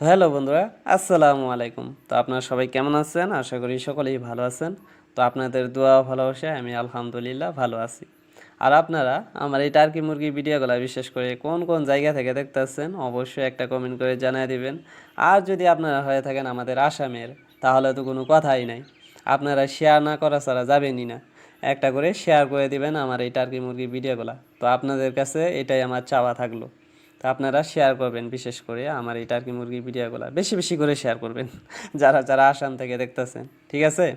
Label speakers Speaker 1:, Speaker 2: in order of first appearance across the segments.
Speaker 1: Hello বন্ধুরা, আসসালামু আলাইকুম। তো আপনারা সবাই কেমন আছেন? আশা করি সকলেই ভালো আছেন। তো আপনাদের দোয়া ও ভালোবাসায় আমি আলহামদুলিল্লাহ ভালো আছি। আর আপনারা আমার এই টার্কি মুরগি ভিডিওগুলো বিশেষ করে কোন কোন জায়গা থেকে দেখতেছেন অবশ্যই একটা কমেন্ট করে জানিয়ে দিবেন। আর যদি আপনারা হয়ে থাকেন আমাদের আসামের, তাহলে তো কোনো কথাই নাই। আপনারা শেয়ার না করা ছাড়া যাবেনই না। একটা করে শেয়ার করে দিবেন আমার এই টার্কি মুরগি ভিডিওগুলো। তো আপনাদের কাছে এটাই আমার চাওয়া থাকলো। তো আপনারা শেয়ার করবেন, বিশেষ করে আমার এই টার্কি মুরগির ভিডিওগুলো বেশি বেশি করে শেয়ার করবেন যারা যারা আসাম থেকে দেখতেছেন, ঠিক আছে?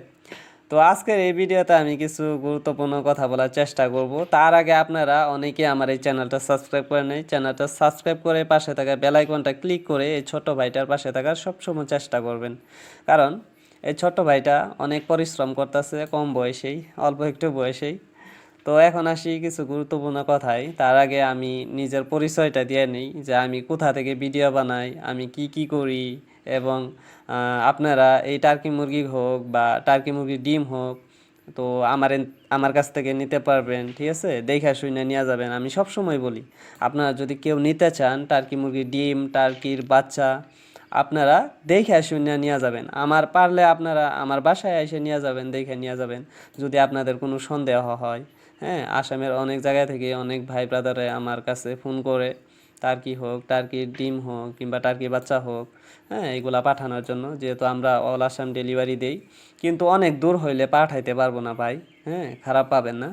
Speaker 1: তো আজকের এই ভিডিওতে আমি কিছু গুরুত্বপূর্ণ কথা বলার চেষ্টা করব। তার আগে আপনারা অনেকে আমার এই চ্যানেলটা সাবস্ক্রাইব করে নেই, চ্যানেলটা সাবস্ক্রাইব করে পাশে থাকা বেল আইকনটা ক্লিক করে এই ছোট ভাইটার পাশে থাকার সবসময় চেষ্টা করবেন। কারণ এই ছোট ভাইটা অনেক পরিশ্রম করতেছে কম বয়সেই, অল্প একটু বয়সেই। তো এখন আসি কিছু গুরুত্বপূর্ণ কথায়। তার আগে আমি নিজের পরিচয়টা দিয়ে নিই, যে আমি কোথা থেকে ভিডিও বানাই, আমি কি কি করি, এবং আপনারা এই টার্কি মুরগি হোক বা টার্কি মুরগির ডিম হোক, তো আমার কাছ থেকে নিতে পারবেন, ঠিক আছে? দেখা শুনে নিয়ে যাবেন। আমি সব সময় বলি, আপনারা যদি কেউ নিতে চান টার্কি মুরগির ডিম, টার্কির বাচ্চা, আপনারা দেখে শুনে নিয়ে যাবেন। আমার পারলে আপনারা আমার বাসায় এসে নিয়ে যাবেন, দেখে নিয়ে যাবেন, যদি আপনাদের কোনো সন্দেহ হয়। হ্যাঁ, আসামের অনেক জায়গা থেকে অনেক ভাই ব্রাদারে আমার কাছে ফোন করে টার্কি হোক, টার্কির ডিম হোক, কিংবা টার্কি বাচ্চা হোক, হ্যাঁ, এগুলা পাঠানোর জন্য, যেহেতু আমরা অল আসাম ডেলিভারি দেই। কিন্তু অনেক দূর হইলে পাঠাইতে পারবো না ভাই। হ্যাঁ, খারাপ পাবেন না।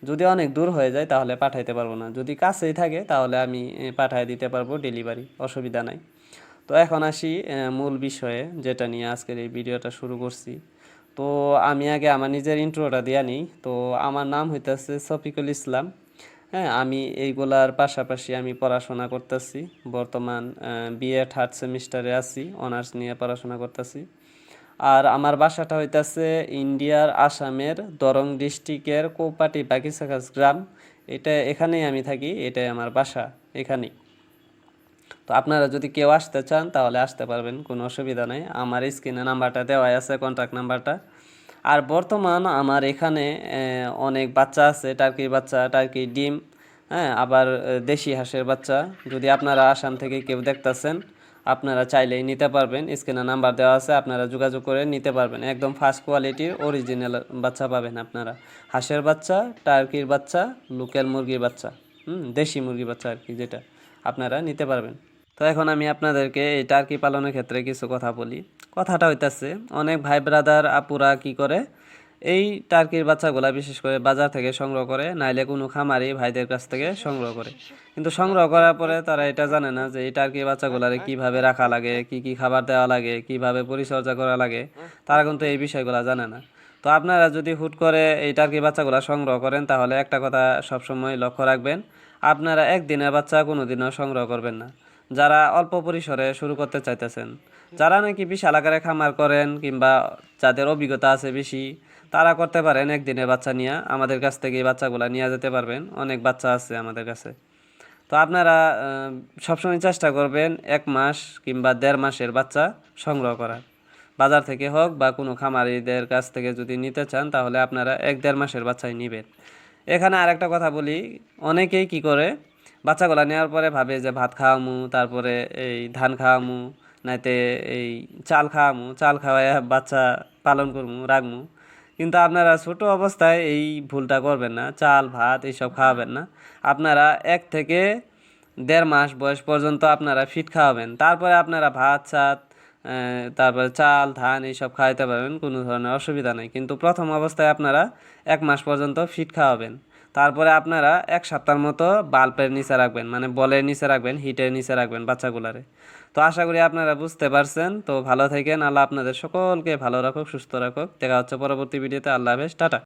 Speaker 1: যদি অনেক দূর হয়ে যায় তাহলে পাঠাইতে পারবো না। যদি কাছেই থাকে তাহলে আমি পাঠাই দিতে পারবো ডেলিভারি, অসুবিধা নাই। তো এখন আসি মূল বিষয়ে, যেটা নিয়ে আজকের এই ভিডিওটা শুরু করছি। তো আমি আগে আমার নিজের ইন্ট্রোটা দিয়া নিই। তো আমার নাম হইতেছে শফিকুল ইসলাম। হ্যাঁ, আমি এইগুলার পাশাপাশি আমি পড়াশোনা করতেছি। বর্তমান বিএ থার্ড সেমিস্টারে আছি, অনার্স নিয়ে পড়াশোনা করতেছি। আর আমার বাসাটা হইতেছে ইন্ডিয়ার আসামের দরং ডিস্ট্রিক্টের কৌপাটি বাগিচাখাস গ্রাম। এখানেই আমি থাকি, এটাই আমার বাসা, এখানেই। তো আপনারা যদি কেউ আসতে চান তাহলে আসতে পারবেন, কোনো অসুবিধা নেই। আমার স্ক্রিনে নাম্বারটা দেওয়াই আছে, কন্ট্যাক্ট নাম্বারটা। আর বর্তমান আমার এখানে অনেক বাচ্চা আছে, টার্কির বাচ্চা, টার্কির ডিম, হ্যাঁ, আবার দেশি হাঁসের বাচ্চা। যদি আপনারা আসাম থেকে কেউ দেখতেছেন, আপনারা চাইলেই নিতে পারবেন। স্ক্রিনে নাম্বার দেওয়া আছে, আপনারা যোগাযোগ করে নিতে পারবেন। একদম ফার্স্ট কোয়ালিটির অরিজিনাল বাচ্চা পাবেন আপনারা। হাঁসের বাচ্চা, টার্কির বাচ্চা, লোকাল মুরগির বাচ্চা, দেশি মুরগির বাচ্চা আর কি, যেটা আপনারা নিতে পারবেন। তো এখন আমি আপনাদেরকে এই টার্কি পালনের ক্ষেত্রে কিছু কথা বলি। কথাটা হইতাছে, অনেক ভাই ব্রাদার আপুরা কি করে, এই টার্কির বাচ্চাগুলা বিশেষ করে বাজার থেকে সংগ্রহ করে, নাইলে কোনো খামারি ভাইদের কাছ থেকে সংগ্রহ করে। কিন্তু সংগ্রহ করার পরে তারা এটা জানে না যে এই টার্কির বাচ্চাগুলারে কিভাবে রাখা লাগে, কি কি খাবার দেওয়া লাগে, কিভাবে পরিচর্যা করা লাগে। তারা কিন্তু এই বিষয়গুলো জানে না। তো আপনারা যদি হুট করে এই টার্কি বাচ্চাগুলা সংগ্রহ করেন, তাহলে একটা কথা সবসময় লক্ষ্য রাখবেন, আপনারা একদিনের বাচ্চা কোনোদিনও সংগ্রহ করবেন না। যারা অল্প পরিসরে শুরু করতে চাইতেছেন, যারা নাকি বিশাল আকারে খামার করেন, কিংবা যাদের অভিজ্ঞতা আছে বেশি, তারা করতে পারেন একদিনের বাচ্চা নিয়ে আমাদের কাছ থেকে এই বাচ্চাগুলো নিয়ে যেতে পারবেন। অনেক বাচ্চা আছে আমাদের কাছে। তো আপনারা সবসময় চেষ্টা করবেন 1 মাস কিংবা 1.5 মাসের বাচ্চা সংগ্রহ করার। বাজার থেকে হোক বা কোনো খামারিদের কাছ থেকে যদি নিতে চান, তাহলে আপনারা 1-1.5 মাসের বাচ্চাই নেবেন। এখানে আরেকটা কথা বলি, অনেকেই কি করে, বাচ্চাগুলা নেওয়ার পরে ভাবে যে ভাত খাওয়ামু, তারপরে এই ধান খাওয়ামু, নাইতে এই চাল খাওয়ামু, চাল খাওয়াই বাচ্চা পালন করমু, রাখমু। কিন্তু আপনারা ছোট অবস্থায় এই ভুলটা করবেন না, চাল ভাত এইসব খাওয়াবেন না। আপনারা 1 থেকে 1.5 মাস বয়স পর্যন্ত আপনারা ফিট খাওয়াবেন। তারপরে আপনারা ভাত চাত, তারপরে চাল ধান এইসব খাওয়াইতে পারবেন, কোনো ধরনের অসুবিধা নেই। কিন্তু প্রথম অবস্থায় আপনারা 1 মাস পর্যন্ত ফিট খাওয়াবেন। তারপরে আপনারা 1 সপ্তাহের মতো বাল্বের নিচে রাখবেন, মানে বলের নিচে রাখবেন, হিটের নিচে রাখবেন বাচ্চাগুলারে। তো আশা করি আপনারা বুঝতে পারছেন। তো ভালো থাকেন, আল্লাহ আপনাদের সকলকে ভালো রাখুক, সুস্থ রাখুক। দেখা হচ্ছে পরবর্তী ভিডিওতে। আল্লাহ হাফেজ, টাটা।